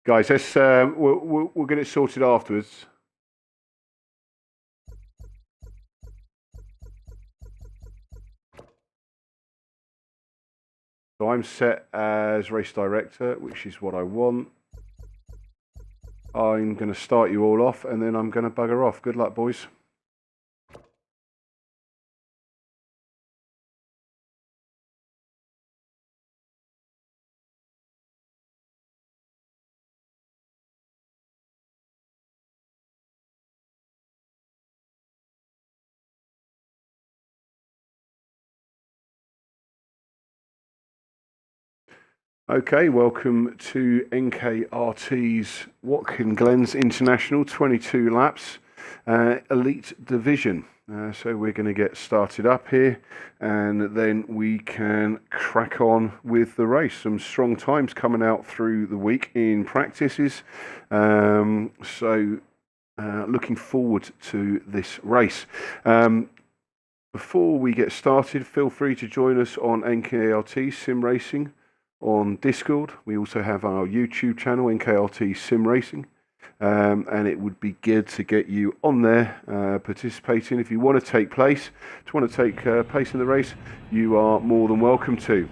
Guys, let's we'll get it sorted afterwards. So I'm set as race director, which is what I want. I'm going to start you all off, and then I'm going to bugger off. Good luck, boys. Okay, welcome to NKRT's Watkins Glen's International 22 laps elite division. So we're going to get started up here, and then we can crack on with the race. Some strong times coming out through the week in practices. Looking forward to this race. Before we get started, feel free to join us on NKRT Sim Racing on Discord. We also have our YouTube channel, NKRT Sim Racing, and it would be good to get you on there participating. If you want to take place in the race, you are more than welcome to.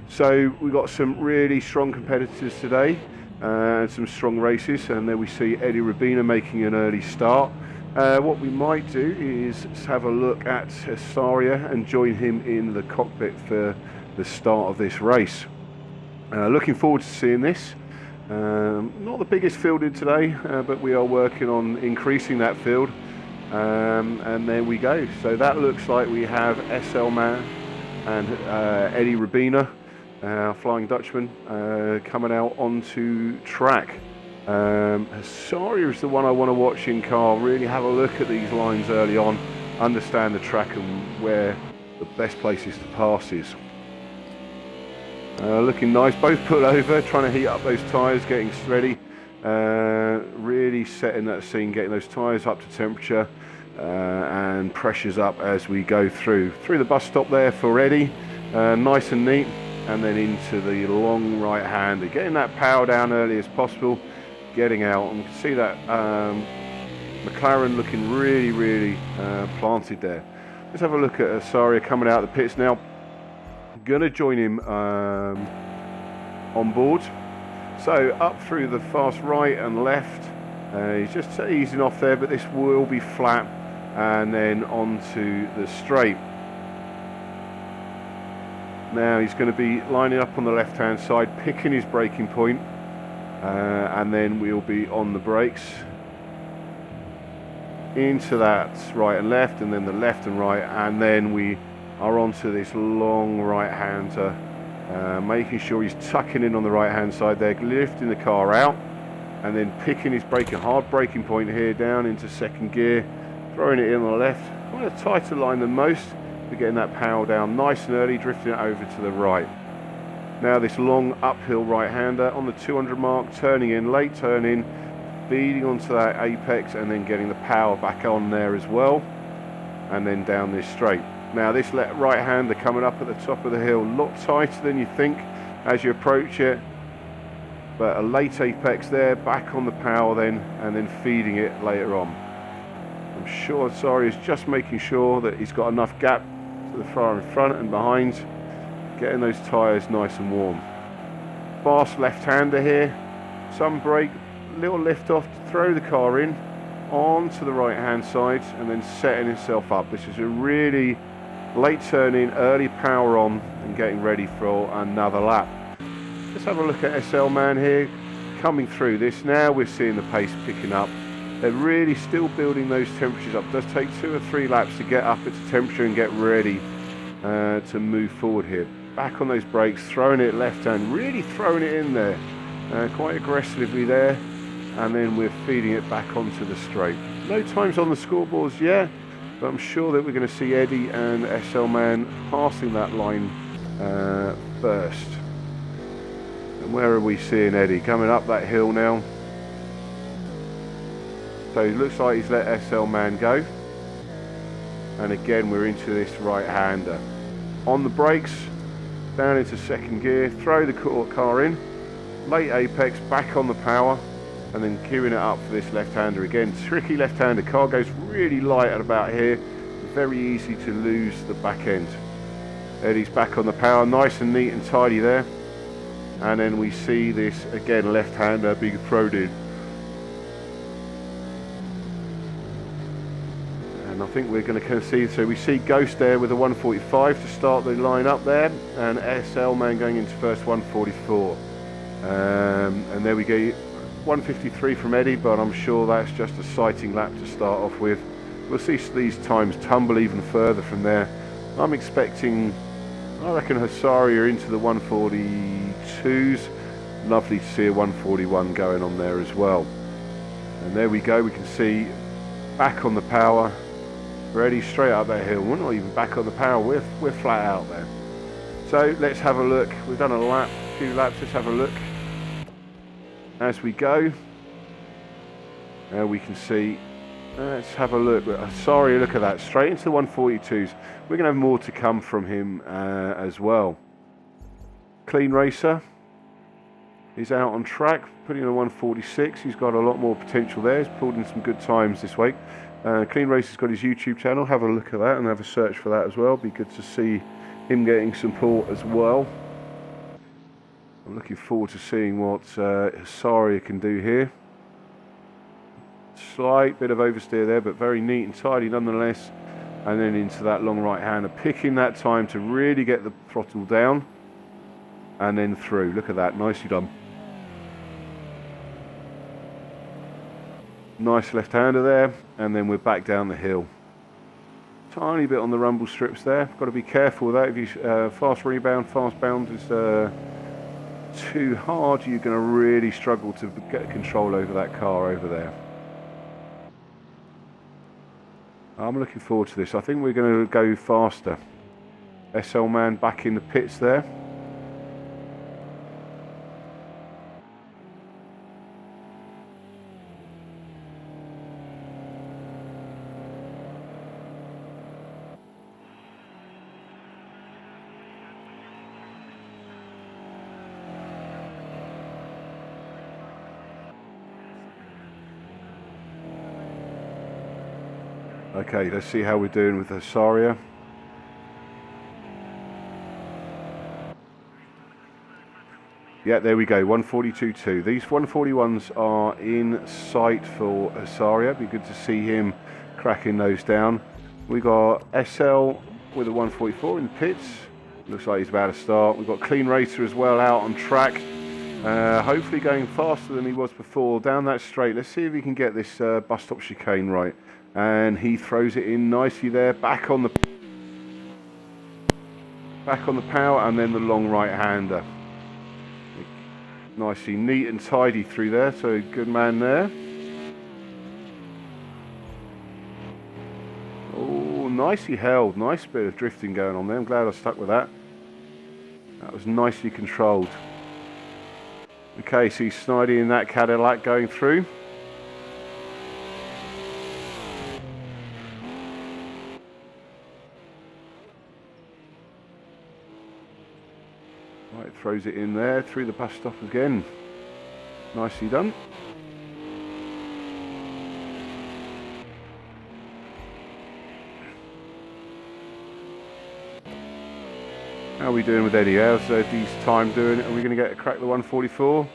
So we've got some really strong competitors today and some strong races, and then we see Eddie Rubina making an early start. What we might do is have a look at Asaria and join him in the cockpit for the start of this race. Looking forward to seeing this. Not the biggest field in today, but we are working on increasing that field. And there we go. So that looks like we have SL Man and Eddie Rubina, Flying Dutchman, coming out onto track. Asaria is the one I want to watch in car. Really have a look at these lines early on, understand the track and where the best places to pass is. Looking nice, both pulled over, trying to heat up those tyres, getting ready, really setting that scene, getting those tyres up to temperature and pressures up as we go through the bus stop there for Eddie, nice and neat, and then into the long right hander, getting that power down early as possible, getting out, and you can see that McLaren looking really planted there. Let's have a look at Asaria coming out of the pits now. Going to join him on board. So up through the fast right and left, he's just easing off there, but this will be flat, and then onto the straight. Now he's going to be lining up on the left hand side, picking his braking point, and then we'll be on the brakes into that right and left, and then the left and right, and then we are onto this long right hander, making sure he's tucking in on the right hand side there, lifting the car out, and then picking his hard braking point here down into second gear, throwing it in on the left, quite a tighter line than most, but getting that power down nice and early, drifting it over to the right. Now this long uphill right hander on the 200 mark, turning in, late turn in, feeding onto that apex, and then getting the power back on there as well, and then down this straight. Now this right hander coming up at the top of the hill, a lot tighter than you think as you approach it, but a late apex there, back on the power then, and then feeding it later on. I'm sure Asaria is just making sure that he's got enough gap to the far in front and behind, getting those tyres nice and warm. Fast left-hander here, some brake, little lift off to throw the car in onto the right-hand side, and then setting himself up. This is a really late turn in, early power on, and getting ready for another lap. Let's have a look at SL Man here, coming through this. Now we're seeing the pace picking up. They're really still building those temperatures up. It does take 2 or 3 laps to get up its temperature and get ready to move forward here. Back on those brakes, throwing it left hand, really throwing it in there, quite aggressively there, and then we're feeding it back onto the straight. No times on the scoreboards yet, but I'm sure that we're going to see Eddie and SL Man passing that line first. And where are we seeing Eddie? Coming up that hill now. So it looks like he's let SL Man go. And again, we're into this right-hander. On the brakes, down into second gear, throw the car in, late apex, back on the power, and then queuing it up for this left-hander again. Tricky left-hander, car goes really light at about here, very easy to lose the back end. Eddie's back on the power, nice and neat and tidy there. And then we see this, again, left-hander being thrown in. And I think we're going to see, so we see Ghost there with a 145 to start the line up there, and SL Man going into first 144. And there we go, 153 from Eddie, but I'm sure that's just a sighting lap to start off with. We'll see these times tumble even further from there. I'm expecting, I reckon, Hasaria into the 142s. Lovely to see a 141 going on there as well. And there we go, we can see back on the power. Ready straight up that hill. We're not even back on the power, we're flat out there. So let's have a look. We've done a few laps, let's have a look. As we go, we can see, let's have a look. Sorry, look at that, straight into the 142s. We're going to have more to come from him as well. Clean Racer is out on track, putting in a 146. He's got a lot more potential there. He's pulled in some good times this week. Clean Racer's got his YouTube channel. Have a look at that and have a search for that as well. Be good to see him getting support as well. I'm looking forward to seeing what Hasaria can do here. Slight bit of oversteer there, but very neat and tidy nonetheless. And then into that long right-hander, picking that time to really get the throttle down. And then through. Look at that, nicely done. Nice left-hander there, and then we're back down the hill. Tiny bit on the rumble strips there. Got to be careful with that. If you fast rebound, fast bound is too hard, you're going to really struggle to get control over that car over there. I'm looking forward to this. I think we're going to go faster. SL Man back in the pits there. Okay, let's see how we're doing with Hasaria. Yeah, there we go, 142.2. These 141s are in sight for Hasaria. Be good to see him cracking those down. We got SL with a 144 in the pits. Looks like he's about to start. We've got Clean Racer as well out on track. Hopefully going faster than he was before down that straight. Let's see if he can get this bus stop chicane right. And he throws it in nicely there, back on the power, and then the long right-hander. Nicely neat and tidy through there, so good man there. Oh, nicely held, nice bit of drifting going on there. I'm glad I stuck with that. That was nicely controlled. Okay, so he's sniding in that Cadillac going through. Right, throws it in there, through the bus stop again. Nicely done. How are we doing with Eddie? How's Eddie's time doing? Are we going to get a crack the 144?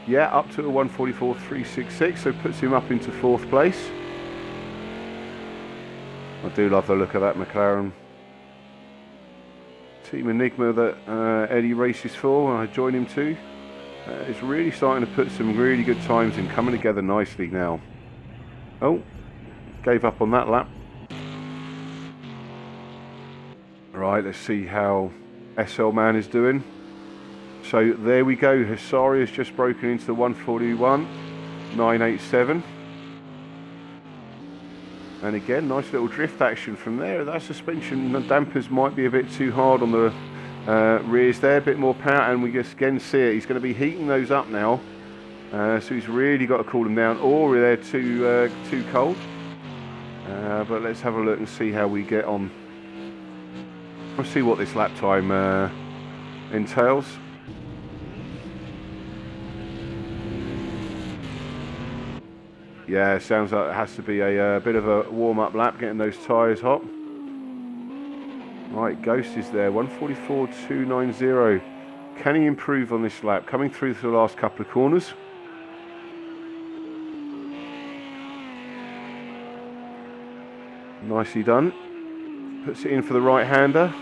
Yeah, up to a 144.366, so puts him up into 4th place. I do love the look of that McLaren. Team Enigma that Eddie races for, and I join him too. It's really starting to put some really good times in, coming together nicely now. Oh, gave up on that lap. Right, let's see how SL Man is doing. So there we go, Hasaria has just broken into the 141.987. And again, nice little drift action from there. That suspension dampers might be a bit too hard on the rears there, a bit more power, and we just again see it. He's going to be heating those up now, so he's really got to cool them down, or they're too cold. But let's have a look and see how we get on. Let's see what this lap time entails. Yeah, sounds like it has to be a bit of a warm-up lap, getting those tyres hot. Right, Ghost is there, 144.290. Can he improve on this lap? Coming through the last couple of corners. Nicely done. Puts it in for the right-hander.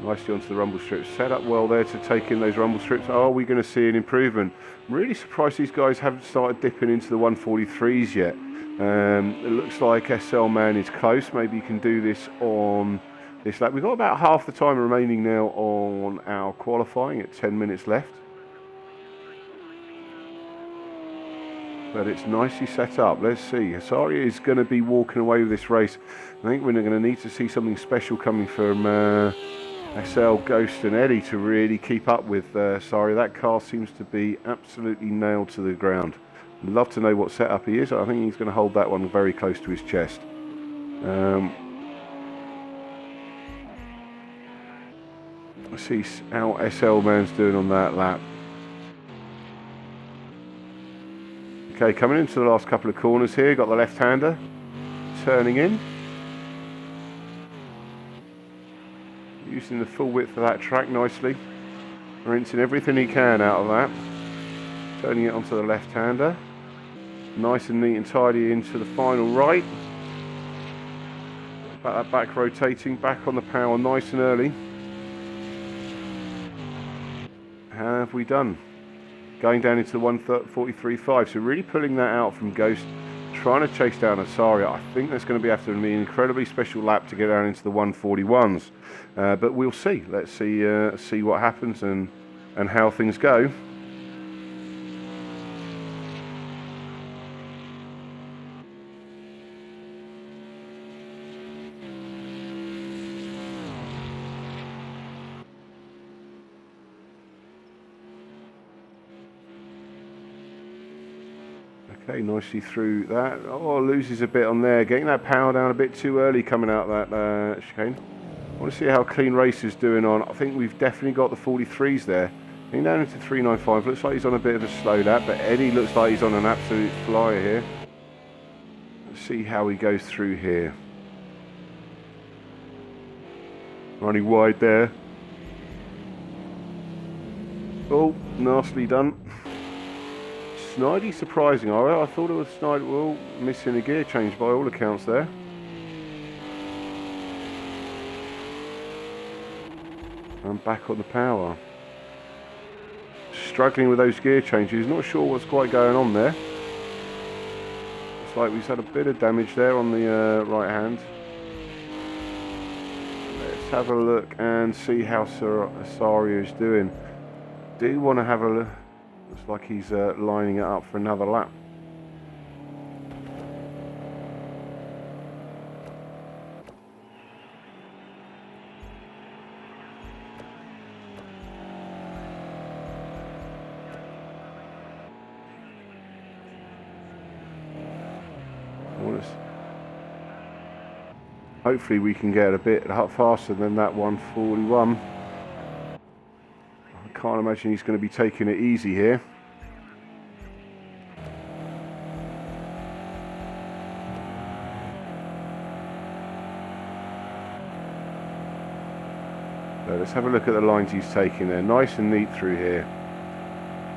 Nicely onto the rumble strips. Set up well there to take in those rumble strips. Are we going to see an improvement? I'm really surprised these guys haven't started dipping into the 143s yet. It looks like SL Man is close. Maybe you can do this on this lap. We've got about half the time remaining now on our qualifying at 10 minutes left. But it's nicely set up. Let's see. Hasari is going to be walking away with this race. I think we're going to need to see something special coming from SL, Ghost and Eddie to really keep up with Hasari. That car seems to be absolutely nailed to the ground. I'd love to know what setup he is. I think he's going to hold that one very close to his chest. Let's see how SL Man's doing on that lap. Okay, coming into the last couple of corners here, got the left-hander turning in. Using the full width of that track nicely. Rinsing everything he can out of that. Turning it onto the left-hander. Nice and neat and tidy into the final right. Back rotating, back on the power nice and early. How have we done? Going down into the 143.5, so really pulling that out from Ghost, trying to chase down Hasari. I think that's going to be after an incredibly special lap to get down into the 141s, but we'll see. Let's see what happens and how things go. Okay, nicely through that. Oh, loses a bit on there. Getting that power down a bit too early coming out that chicane. I want to see how Clean Race is doing on. I think we've definitely got the 43s there. Getting down into 395. Looks like he's on a bit of a slow lap, but Eddie looks like he's on an absolute flyer here. Let's see how he goes through here. Running wide there. Oh, nastily done. Snidey surprising. I thought it was Snidey. Well, missing a gear change by all accounts there. I'm back on the power. Struggling with those gear changes. Not sure what's quite going on there. Looks like we've had a bit of damage there on the right hand. Let's have a look and see how Hasari is doing. Do want to have a look. Looks like he's lining it up for another lap. Hopefully we can get a bit faster than that 141. Can't imagine he's going to be taking it easy here. So let's have a look at the lines he's taking there. Nice and neat through here.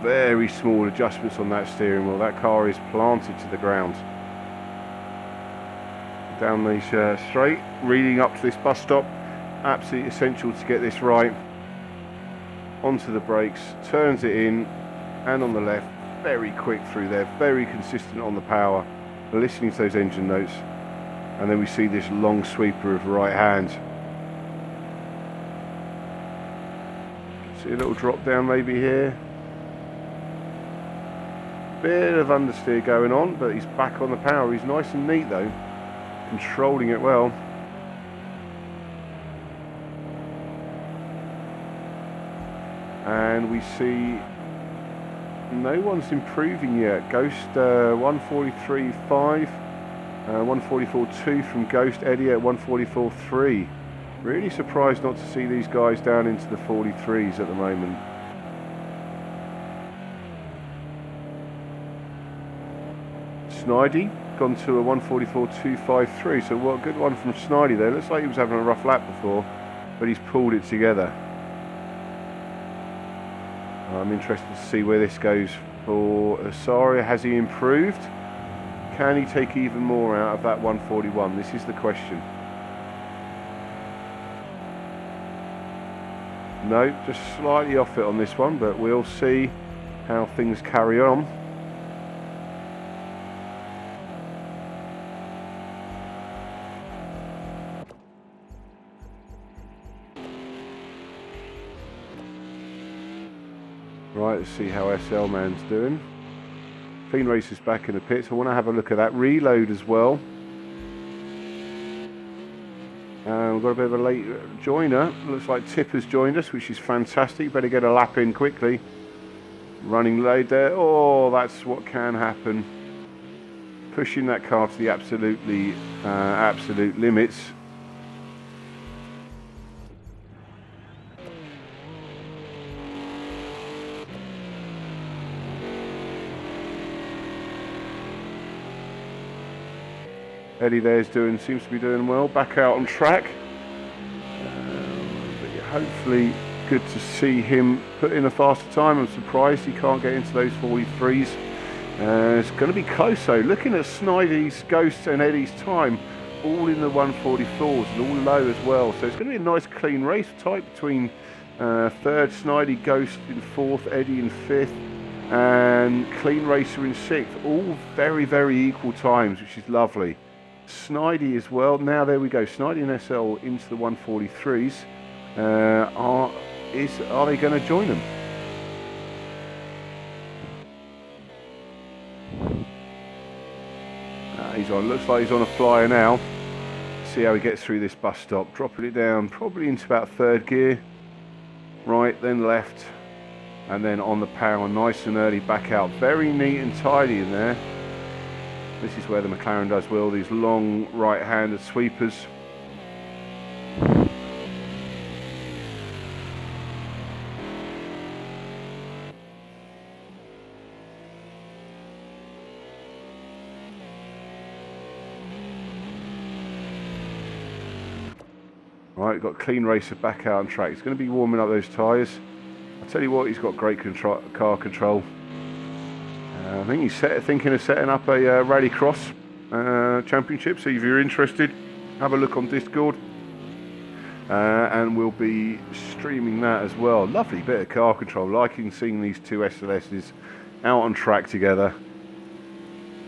Very small adjustments on that steering wheel. That car is planted to the ground. Down these straight, leading up to this bus stop. Absolutely essential to get this right. Onto the brakes, turns it in, and on the left, very quick through there, very consistent on the power, listening to those engine notes, and then we see this long sweeper of right hand. See a little drop down maybe here. Bit of understeer going on, but he's back on the power. He's nice and neat though, controlling it well. And we see no one's improving yet. Ghost 143.5, 144.2 from Ghost. Eddie at 144.3. Really surprised not to see these guys down into the 43s at the moment. Snidey gone to a 144.253, so what a good one from Snidey there. Looks like he was having a rough lap before, but he's pulled it together. I'm interested to see where this goes for Asaria. Has he improved? Can he take even more out of that 141? This is the question. No, just slightly off it on this one, but we'll see how things carry on. Right, let's see how SL Man's doing. Clean Racer's back in the pits. I want to have a look at that reload as well. We've got a bit of a late joiner. Looks like Tipper's joined us, which is fantastic. Better get a lap in quickly. Running late there. Oh, that's what can happen. Pushing that car to the absolute limits. Eddie there's seems to be doing well. Back out on track. But hopefully good to see him put in a faster time. I'm surprised he can't get into those 43s. It's going to be close though. Looking at Snidey's, Ghost and Eddie's time, all in the 144s and all low as well. So it's going to be a nice clean race type between third Snidey, Ghost in fourth, Eddie in fifth, and Clean Racer in sixth. All very, very equal times, which is lovely. Snidey as well. Now there we go. Snidey and SL into the 143s. Are they going to join them? He's on. Looks like he's on a flyer now. See how he gets through this bus stop. Dropping it down, probably into about third gear. Right, then left, and then on the power, nice and early back out. Very neat and tidy in there. This is where the McLaren does well, these long right-handed sweepers. Right, got Clean Racer back out on track. He's going to be warming up those tyres. I'll tell you what, he's got great car control. I think he's thinking of setting up a Rallycross championship, so if you're interested, have a look on Discord, and we'll be streaming that as well. Lovely bit of car control, liking seeing these two SLSs out on track together.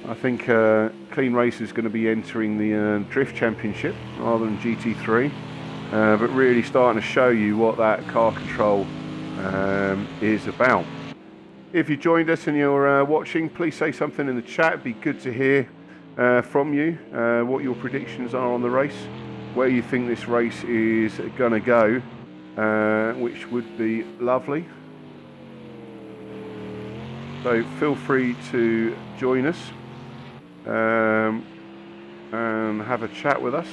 I think Clean Racer is going to be entering the Drift Championship rather than GT3, but really starting to show you what that car control is about. If you joined us and you're watching, please say something in the chat. It'd be good to hear from you what your predictions are on the race, where you think this race is going to go, which would be lovely. So feel free to join us and have a chat with us.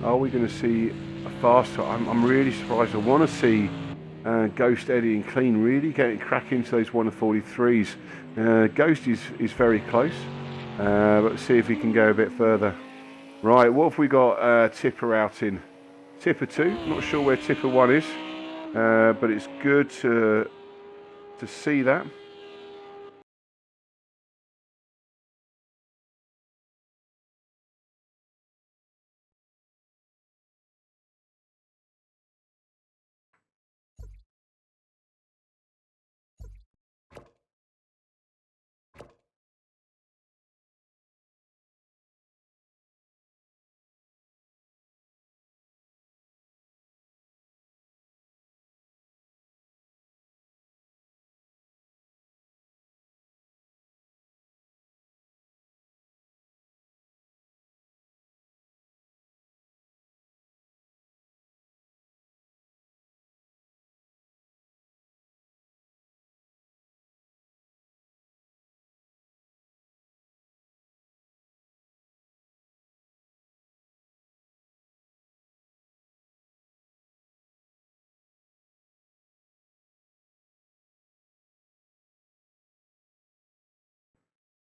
Are we going to see a faster? I'm really surprised. I want to see Ghost, Eddie and Clean really getting crack into those 143s. Ghost is very close, but see if he can go a bit further. Right, what have we got Tipper out in? Tipper 2, not sure where Tipper 1 is, but it's good to see that.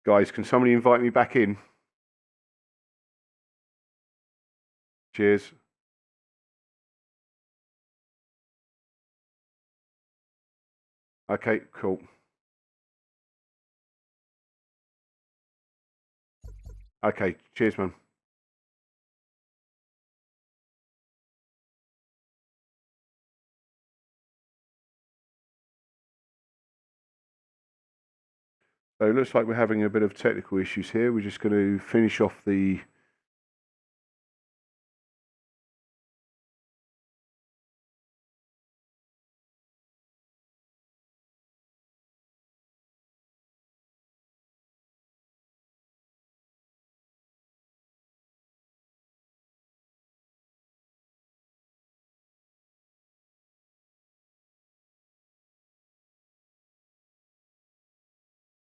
Guys, can somebody invite me back in? Cheers. Okay, cool. Okay, cheers, man. So it looks like we're having a bit of technical issues here. We're just going to finish off the